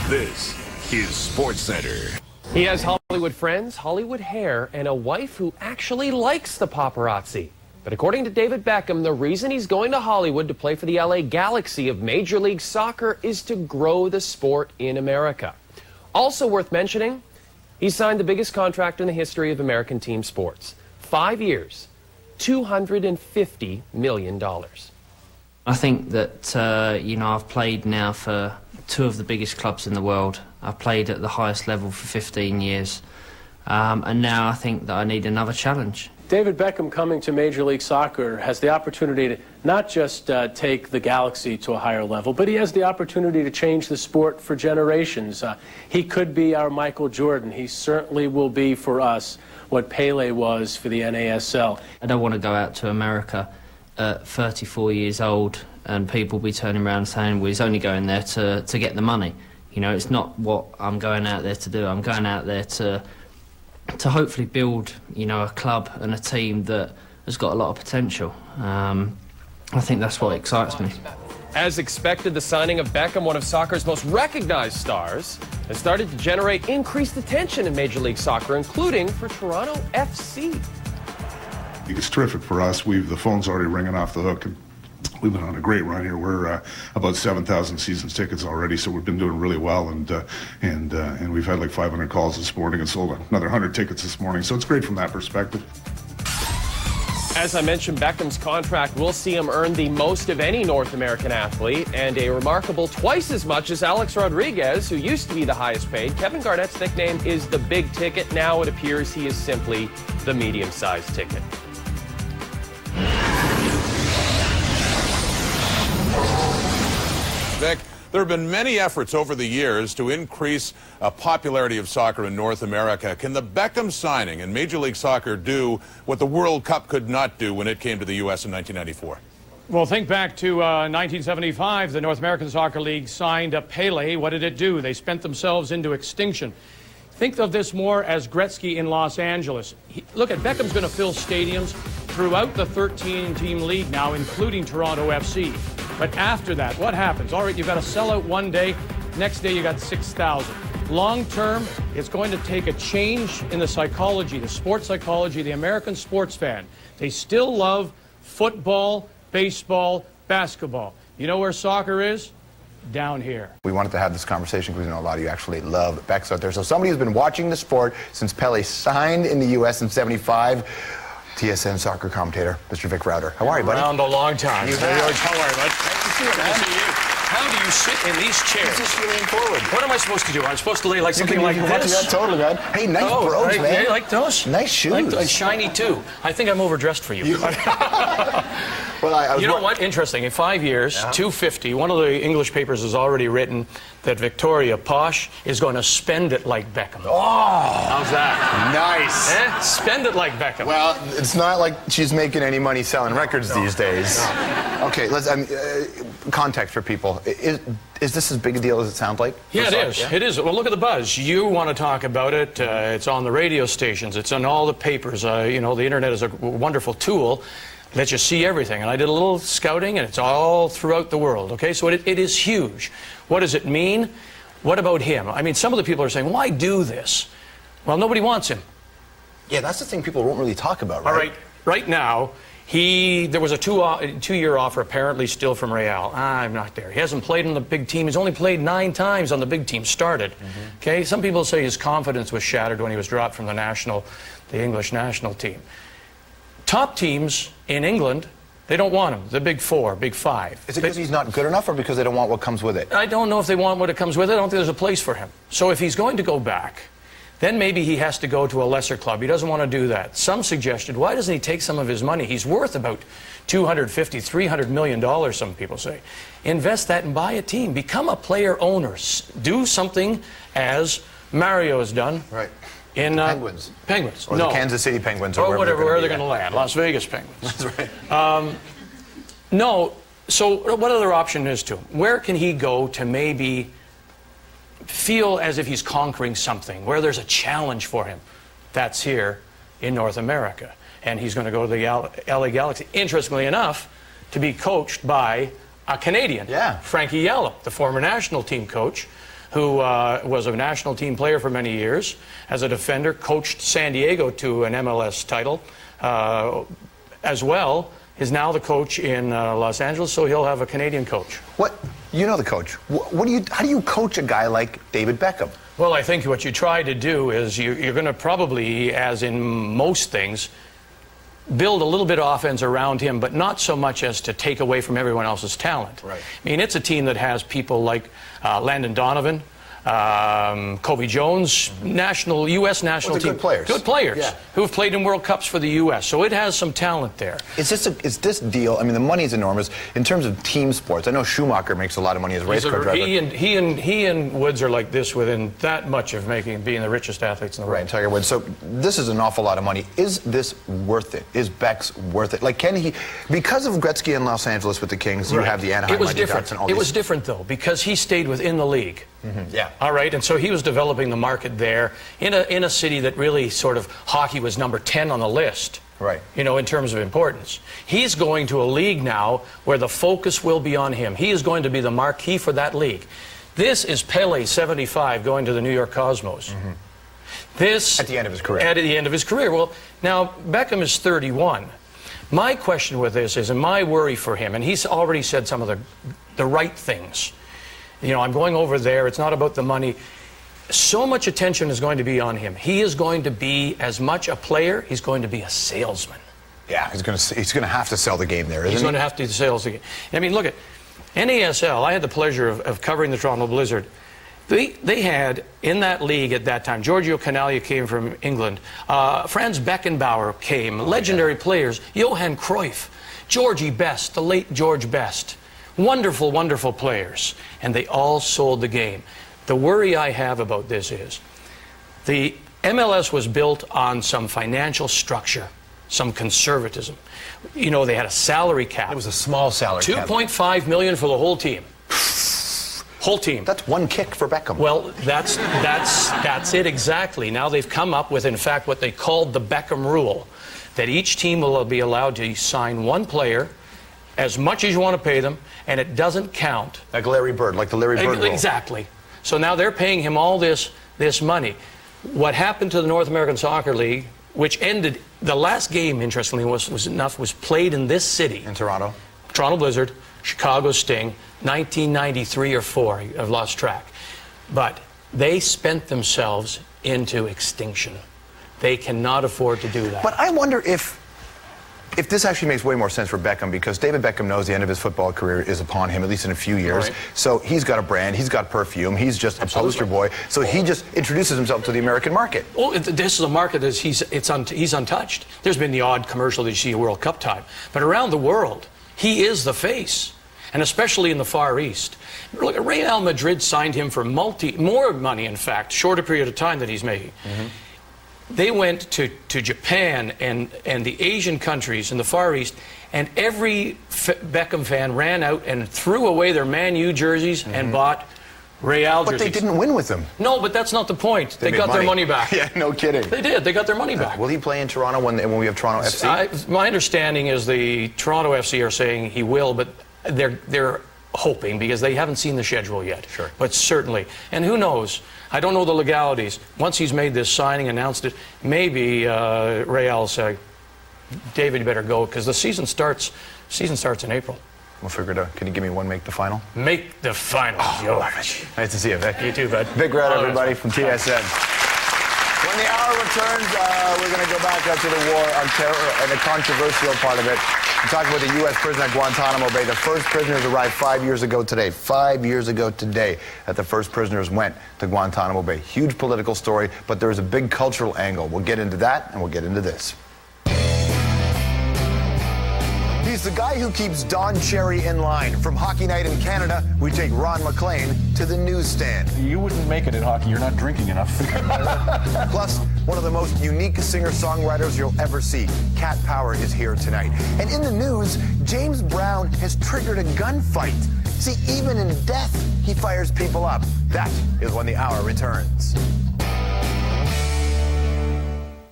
This is SportsCenter. He has Hollywood friends, Hollywood hair, and a wife who actually likes the paparazzi. But according to David Beckham, the reason he's going to Hollywood to play for the LA Galaxy of Major League Soccer is to grow the sport in America. Also worth mentioning, he signed the biggest contract in the history of American team sports. 5 years, $250 million. I think that, I've played now for two of the biggest clubs in the world. I've played at the highest level for 15 years. And now I think that I need another challenge. David Beckham coming to Major League Soccer has the opportunity to not just take the Galaxy to a higher level, but he has the opportunity to change the sport for generations. He could be our Michael Jordan. He certainly will be for us what Pele was for the NASL. I don't want to go out to America at 34 years old and people be turning around and saying, well, he's only going there to get the money. You know, it's not what I'm going out there to do. I'm going out there to hopefully build, a club and a team that has got a lot of potential. I think that's what excites me. As expected, the signing of Beckham, one of soccer's most recognized stars, has started to generate increased attention in Major League Soccer, including for Toronto FC. It's terrific for us. The phone's already ringing off the hook. And we've been on a great run here. We're about 7,000 season tickets already, so we've been doing really well. And we've had like 500 calls this morning and sold another 100 tickets this morning. So it's great from that perspective. As I mentioned, Beckham's contract will see him earn the most of any North American athlete, and a remarkable twice as much as Alex Rodriguez, who used to be the highest paid. Kevin Garnett's nickname is the big ticket. Now it appears he is simply the medium-sized ticket. Vic, there have been many efforts over the years to increase popularity of soccer in North America. Can the Beckham signing in Major League Soccer do what the World Cup could not do when it came to the U.S. in 1994? Well, think back to 1975. The North American Soccer League signed a Pele. What did it do? They spent themselves into extinction. Think of this more as Gretzky in Los Angeles. Look at Beckham's going to fill stadiums throughout the 13-team league now, including Toronto FC. But after that, what happens? All right, you've got a sellout one day. Next day, you got 6,000. Long term, it's going to take a change in the psychology, the sports psychology, the American sports fan. They still love football, baseball, basketball. You know where soccer is? Down here. We wanted to have this conversation because we know a lot of you actually love Becks out there. So somebody who's been watching the sport since Pele signed in the U.S. in '75, TSN soccer commentator, Mr. Vic Rauter. How are you, buddy? Around a long time. You have. How are you, bud? Nice to see you. How do you sit in these chairs? Just lean forward. What am I supposed to do? I'm supposed to lay like something like this? Yeah, totally, man. Hey, nice bros, man. Yeah, you like those? Nice shoes. Like shiny, too. I think I'm overdressed for you. Well, I was you know what? Interesting. In 5 years, $250. One of the English papers has already written that Victoria Posh is going to spend it like Beckham. Oh! How's that? Nice. Eh? Spend it like Beckham. Well, it's not like she's making any money selling records these days. Okay, let's context for people. Is this as big a deal as it sounds like? Yeah, it is. Yeah? It is. Well, look at the buzz. You want to talk about it. It's on the radio stations. It's on all the papers. The internet is a wonderful tool. Lets you see everything. And I did a little scouting, and it's all throughout the world. Okay, so it is huge. What does it mean? What about him? I mean, some of the people are saying, why do this? Well, nobody wants him. Yeah, that's the thing people won't really talk about, right? All right. Right now, there was a two-year offer apparently still from Real. I'm not there. He hasn't played on the big team. He's only played 9 times on the big team, started. Okay, some people say his confidence was shattered when he was dropped from the English national team. Top teams in England, they don't want him. The big 4, big 5. Is it because he's not good enough or because they don't want what comes with it? I don't know if they want what it comes with it. I don't think there's a place for him. So if he's going to go back, then maybe he has to go to a lesser club. He doesn't want to do that. Some suggested, why doesn't he take some of his money? He's worth about $250, $300 million, some people say. Invest that and buy a team. Become a player owner. Do something as Mario has done. Right. In Penguins. Penguins. Or no. the Kansas City Penguins. Or whatever, where they're going to land. Las Vegas Penguins. That's right. No. So what other option is to him? Where can he go to maybe feel as if he's conquering something, where there's a challenge for him? That's here in North America. And he's going to go to the LA Galaxy, interestingly enough, to be coached by a Canadian, yeah. Frankie Yallop, the former national team coach, who was a national team player for many years as a defender, coached San Diego to an MLS title as well, is now the coach in Los Angeles, so he'll have a Canadian coach. What? You know the coach. How do you coach a guy like David Beckham? Well, I think what you try to do is you're going to probably, as in most things, build a little bit of offense around him, but not so much as to take away from everyone else's talent. Right. I mean, it's a team that has people like Landon Donovan, Kobe Jones, U.S. national team. Good players. Good players, yeah, who have played in World Cups for the U.S., so it has some talent there. Is this deal, I mean, the money is enormous. In terms of team sports, I know Schumacher makes a lot of money as a race car driver. He and Woods are like this within that much of being the richest athletes in the world. Right, Tiger Woods. So this is an awful lot of money. Is this worth it? Is Beck's worth it? Like, can he, because of Gretzky in Los Angeles with the Kings, you have the Anaheim Mighty Ducks and all these. It was different, though, because he stayed within the league. Yeah. All right, and so he was developing the market there in a city that really sort of hockey was number 10 on the list. Right. You know, in terms of importance. He's going to a league now where the focus will be on him. He is going to be the marquee for that league. This is Pele, 75, going to the New York Cosmos. This at the end of his career. At the end of his career. Well, now Beckham is 31. My question with this is, and my worry for him, and he's already said some of the right things. You know, I'm going over there. It's not about the money. So much attention is going to be on him. He is going to be as much a player. He's going to be a salesman. Yeah, he's going to have to sell the game there, isn't he? He's going to have to sell the game. I mean, look at NASL. I had the pleasure of covering the Toronto Blizzard. They had in that league at that time. Giorgio Canaglia came from England. Franz Beckenbauer came. Legendary players. Johan Cruyff, Georgie Best, the late George Best. Wonderful, wonderful players, and they all sold the game. The worry I have about this is the MLS was built on some financial structure, some conservatism. You know, they had a salary cap. It was a small salary cap. $2.5 million for the whole team. Whole team. That's one kick for Beckham. Well, that's it exactly. Now they've come up with, in fact, what they called the Beckham rule, that each team will be allowed to sign one player as much as you want to pay them, and it doesn't count. Like Larry Bird, like the Larry Bird rule. Exactly. So now they're paying him all this money. What happened to the North American Soccer League, which ended, the last game, interestingly, was played in this city. In Toronto. Toronto Blizzard, Chicago Sting, 1993 or 4, I've lost track. But they spent themselves into extinction. They cannot afford to do that. But I wonder if this actually makes way more sense for Beckham, because David Beckham knows the end of his football career is upon him, at least in a few years. Right. So he's got a brand, he's got perfume, he's just a poster boy. So he just introduces himself to the American market. Oh, this is a market that he's untouched. There's been the odd commercial that you see at World Cup time. But around the world, he is the face, and especially in the Far East. Look, Real Madrid signed him for more money, in fact, shorter period of time that he's making. They went to Japan and the Asian countries in the Far East, and every Beckham fan ran out and threw away their Man U jerseys and bought Real jerseys. But they didn't win with them. No, but that's not the point. They got their money back. Yeah, no kidding. They did. They got their money back. Will he play in Toronto when we have Toronto FC? My understanding is the Toronto FC are saying he will, but they're hoping, because they haven't seen the schedule yet. Sure. But certainly. And who knows? I don't know the legalities. Once he's made this signing, announced it, maybe Real will say, David, you better go, because the season starts in April. We'll figure it out. Can you give me one make the final? Make the final. Nice to see you, Vic. You too, bud. Vic Red, everybody, from TSN. When the hour returns, we're going to go back to the war on terror and the controversial part of it. We're talking about the U.S. prison at Guantanamo Bay. The first prisoners arrived 5 years ago today. 5 years ago today that the first prisoners went to Guantanamo Bay. Huge political story, but there's a big cultural angle. We'll get into that, and we'll get into this. He's the guy who keeps Don Cherry in line. From Hockey Night in Canada, we take Ron McLean to the newsstand. You wouldn't make it in hockey. You're not drinking enough. Plus, one of the most unique singer-songwriters you'll ever see. Cat Power is here tonight. And in the news, James Brown has triggered a gunfight. See, even in death, he fires people up. That is when the hour returns.